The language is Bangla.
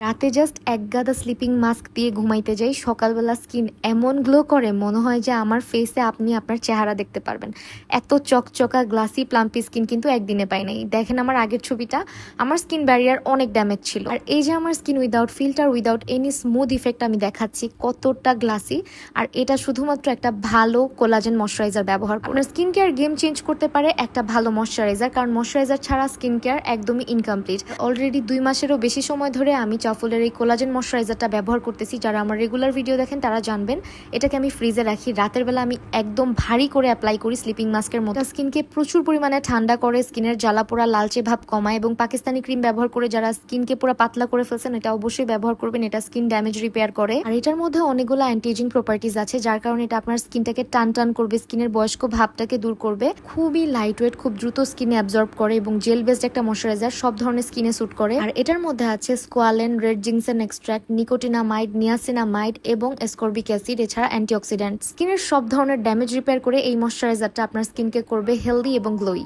রাতে জাস্ট এক গাদা স্লিপিং মাস্ক দিয়ে ঘুমাইতে যাই, সকালবেলা স্কিন এমন গ্লো করে মনে হয় যে আমার ফেসে আপনি আপনার চেহারা দেখতে পারবেন। এত চকচকা গ্লাসি প্লাম্পি স্কিন কিন্তু একদিনে পাই নাই। দেখেন আমার আগের ছবিটা, আমার স্কিন ব্যারিয়ার অনেক ড্যামেজ ছিল, আর এই যে আমার skin without filter, without any smooth effect আমি দেখাচ্ছি কতটা গ্লাসি। আর এটা শুধুমাত্র একটা ভালো কোলাজেন ময়শ্চারাইজার ব্যবহার করে। আপনার স্কিন কেয়ার গেম চেঞ্জ করতে পারে একটা ভালো ময়শ্চারাইজার, কারণ ময়শ্চারাইজার ছাড়া স্কিন কেয়ার একদমই ইনকমপ্লিট। অলরেডি 2 মাসেরও বেশি সময় ধরে আমি চাফুলের এই কোলাজেন ময়শ্চারাইজারটা ব্যবহার করতেছি। যারা আমার রেগুলার ভিডিও দেখেন তারা জানবেন এটাকে আমি ফ্রিজে রাখি, রাতের বেলা আমি একদম ভারী করে অ্যাপ্লাই করি স্লিপিং মাস্কের মতো। স্কিনকে প্রচুর পরিমাণে ঠান্ডা করে, স্কিনের জ্বালা পোড়া লালচে ভাব কমায়, এবং পাকিস্তানি ক্রিম ব্যবহার করে যারা স্কিনকে পুরো পাতলা করে ফেলছেন এটা অবশ্যই ব্যবহার করবেন। এটা স্কিন ড্যামেজ রিপেয়ার করে, আর এটার মধ্যে অনেকগুলো অ্যান্টি এজিং প্রপার্টিজ আছে, যার কারণে এটা আপনার স্কিনটাকে টান টান করবে, স্কিনের বয়স্ক ভাবটাকে দূর করবে। খুবই লাইট ওয়েট, খুব দ্রুত স্কিনে অ্যাবজর্ব করে, এবং জেল বেসড একটা ময়শ্চারাইজার, সব ধরনের স্কিনে স্যুট করে। আর এটার মধ্যে আছে squalene, red ginseng extract, nicotinamide, niacinamide এবং এসকর্বিক অ্যাসিড, এছাড়া অ্যান্টিঅক্সিডেন্ট। স্কিনের সব ধরনের ড্যামেজ রিপেয়ার করে এই ময়শ্চারাইজারটা আপনার স্কিনকে করবে হেলদি এবং গ্লোই।